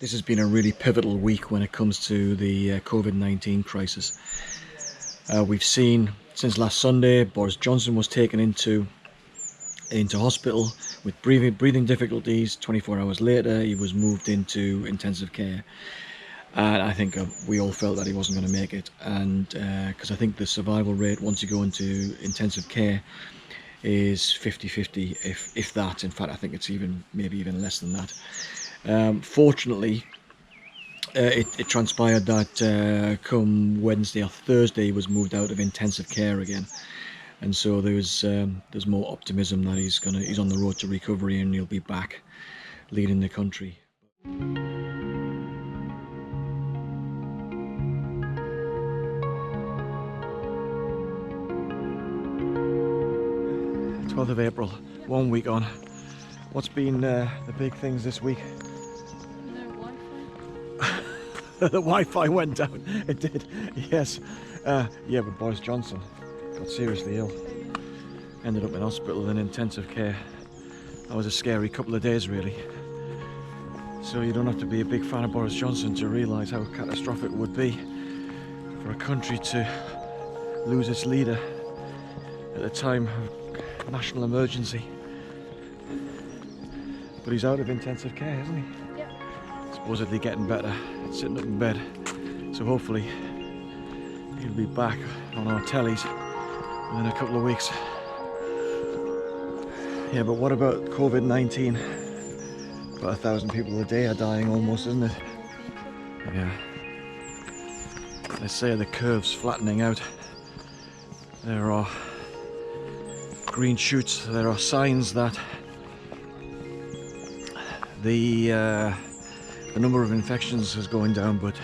This has been a really pivotal week when it comes to the COVID-19 crisis. We've seen since last Sunday, Boris Johnson was taken into hospital with breathing difficulties. 24 hours later, he was moved into intensive care. And I think we all felt that he wasn't going to make it. And because I think the survival rate once you go into intensive care is 50-50, if that. In fact, I think it's maybe even less than that. Fortunately, it transpired that come Wednesday or Thursday he was moved out of intensive care again, and so there's more optimism that he's on the road to recovery and he'll be back leading the country. 12th of April, 1 week on. What's been the big things this week? The Wi-Fi went down. It did, yes. Yeah, but Boris Johnson got seriously ill. Ended up in hospital in intensive care. That was a scary couple of days, really. So you don't have to be a big fan of Boris Johnson to realise how catastrophic it would be for a country to lose its leader at a time of national emergency. But he's out of intensive care, isn't he? Yep. Supposedly getting better, sitting up in bed. So hopefully he'll be back on our tellies within a couple of weeks. Yeah, but what about COVID-19? About 1,000 people a day are dying almost, isn't it? Yeah. They say the curve's flattening out. There are green shoots, there are signs that the number of infections is going down, but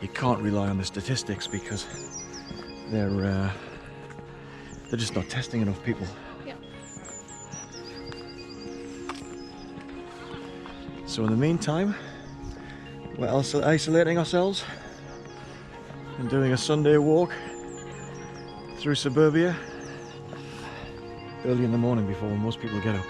you can't rely on the statistics because they're just not testing enough people. Yeah. So in the meantime, we're also isolating ourselves and doing a Sunday walk through suburbia early in the morning before most people get up.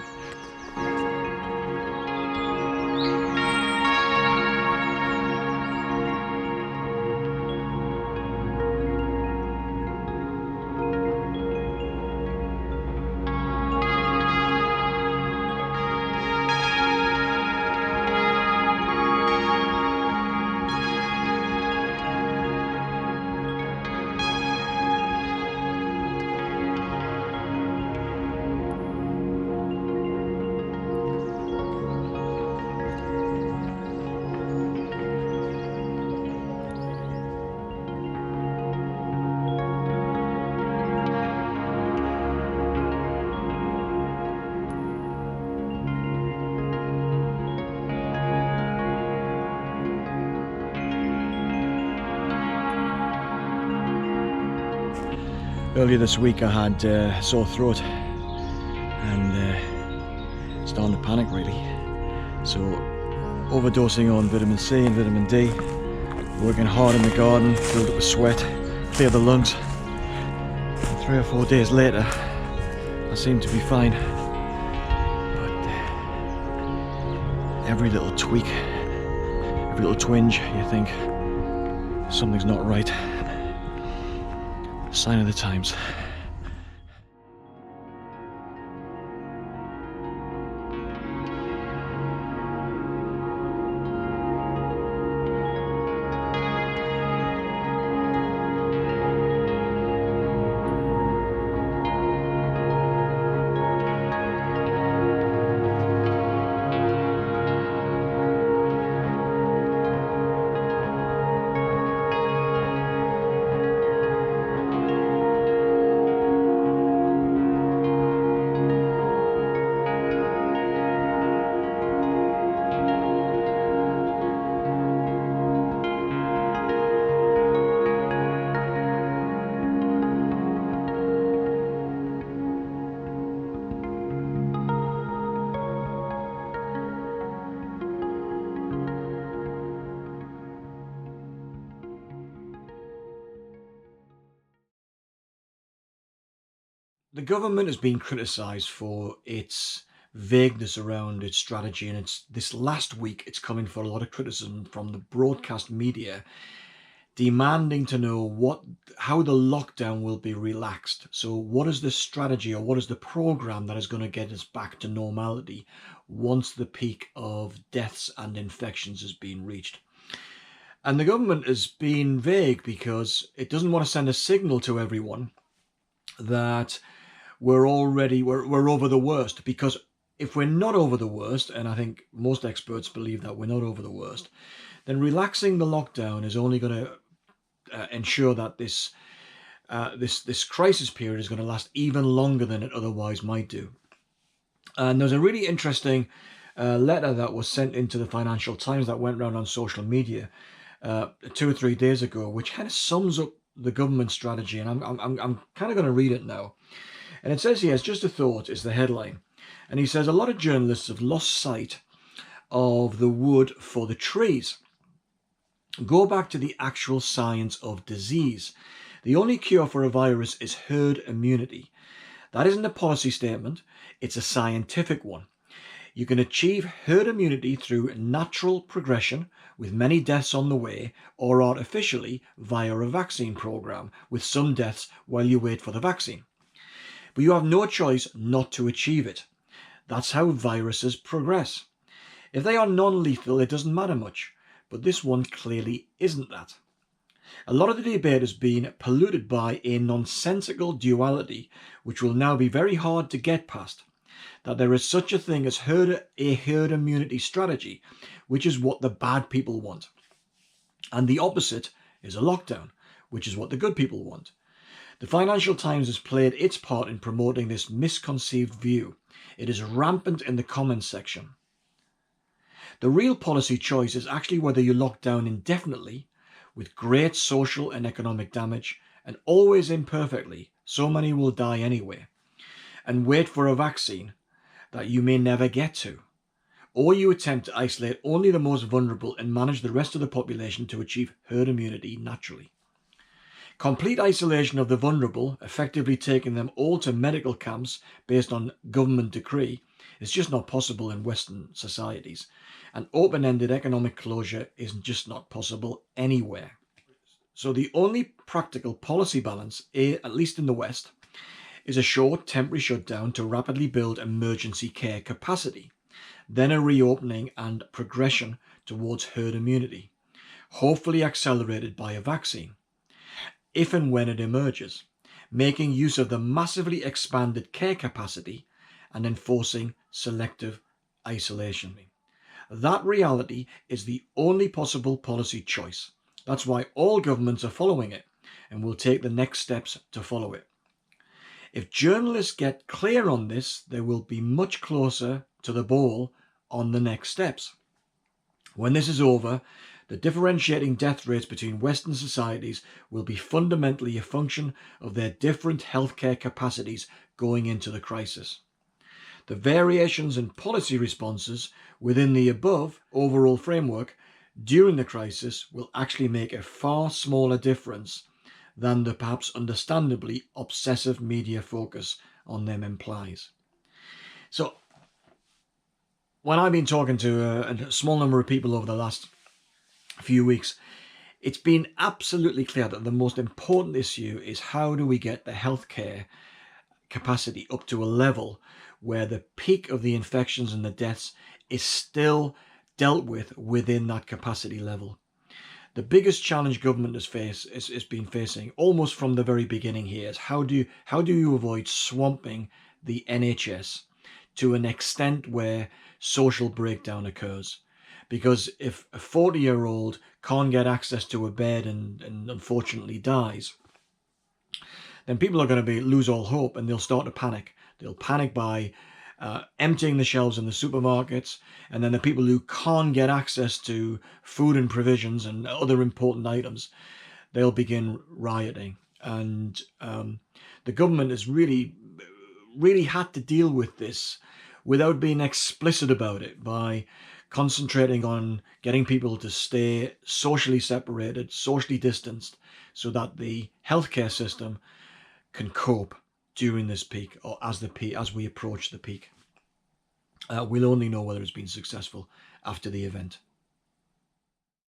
Earlier this week I had a sore throat and starting to panic really. So overdosing on vitamin C and vitamin D, working hard in the garden, build up a sweat, clear the lungs. And 3 or 4 days later I seem to be fine. But every little tweak, every little twinge, you think something's not right. Sign of the times. The government has been criticised for its vagueness around its strategy, and it's this last week it's coming for a lot of criticism from the broadcast media, demanding to know how the lockdown will be relaxed. So what is the strategy, or what is the program that is going to get us back to normality once the peak of deaths and infections has been reached? And the government has been vague because it doesn't want to send a signal to everyone that we're over the worst, because if we're not over the worst, and I think most experts believe that we're not over the worst, then relaxing the lockdown is only going to ensure that this crisis period is going to last even longer than it otherwise might do. And there's a really interesting letter that was sent into the Financial Times that went around on social media 2 or 3 days ago, which kind of sums up the government strategy. And I'm kind of going to read it now. And it says here, "It's just a thought," is the headline. And he says, "A lot of journalists have lost sight of the wood for the trees. Go back to the actual science of disease. The only cure for a virus is herd immunity. That isn't a policy statement, it's a scientific one. You can achieve herd immunity through natural progression, with many deaths on the way, or artificially via a vaccine program, with some deaths while you wait for the vaccine. But you have no choice not to achieve it. That's how viruses progress. If they are non-lethal, it doesn't matter much, but this one clearly isn't that. A lot of the debate has been polluted by a nonsensical duality, which will now be very hard to get past, that there is such a thing as a herd immunity strategy, which is what the bad people want. And the opposite is a lockdown, which is what the good people want. The Financial Times has played its part in promoting this misconceived view. It is rampant in the comments section. The real policy choice is actually whether you lock down indefinitely, with great social and economic damage, and always imperfectly, so many will die anyway, and wait for a vaccine that you may never get to, or you attempt to isolate only the most vulnerable and manage the rest of the population to achieve herd immunity naturally. Complete isolation of the vulnerable, effectively taking them all to medical camps based on government decree, is just not possible in Western societies, and open-ended economic closure is just not possible anywhere. So the only practical policy balance, at least in the West, is a short temporary shutdown to rapidly build emergency care capacity, then a reopening and progression towards herd immunity, hopefully accelerated by a vaccine, if and when it emerges, making use of the massively expanded care capacity and enforcing selective isolation. That reality is the only possible policy choice. That's why all governments are following it and will take the next steps to follow it. If journalists get clear on this, they will be much closer to the ball on the next steps. When this is over, the differentiating death rates between Western societies will be fundamentally a function of their different healthcare capacities going into the crisis. The variations in policy responses within the above overall framework during the crisis will actually make a far smaller difference than the perhaps understandably obsessive media focus on them implies. So, when I've been talking to a small number of people over the last few weeks, it's been absolutely clear that the most important issue is how do we get the healthcare capacity up to a level where the peak of the infections and the deaths is still dealt with within that capacity level. The biggest challenge government has been facing almost from the very beginning here is how do you avoid swamping the NHS to an extent where social breakdown occurs? Because if a 40-year-old can't get access to a bed and unfortunately dies, then people are going to lose all hope, and they'll start to panic. They'll panic by emptying the shelves in the supermarkets, and then the people who can't get access to food and provisions and other important items, they'll begin rioting. And the government has really had to deal with this without being explicit about it, by concentrating on getting people to stay socially separated, socially distanced, so that the healthcare system can cope during this peak, or as we approach the peak. We'll only know whether it's been successful after the event.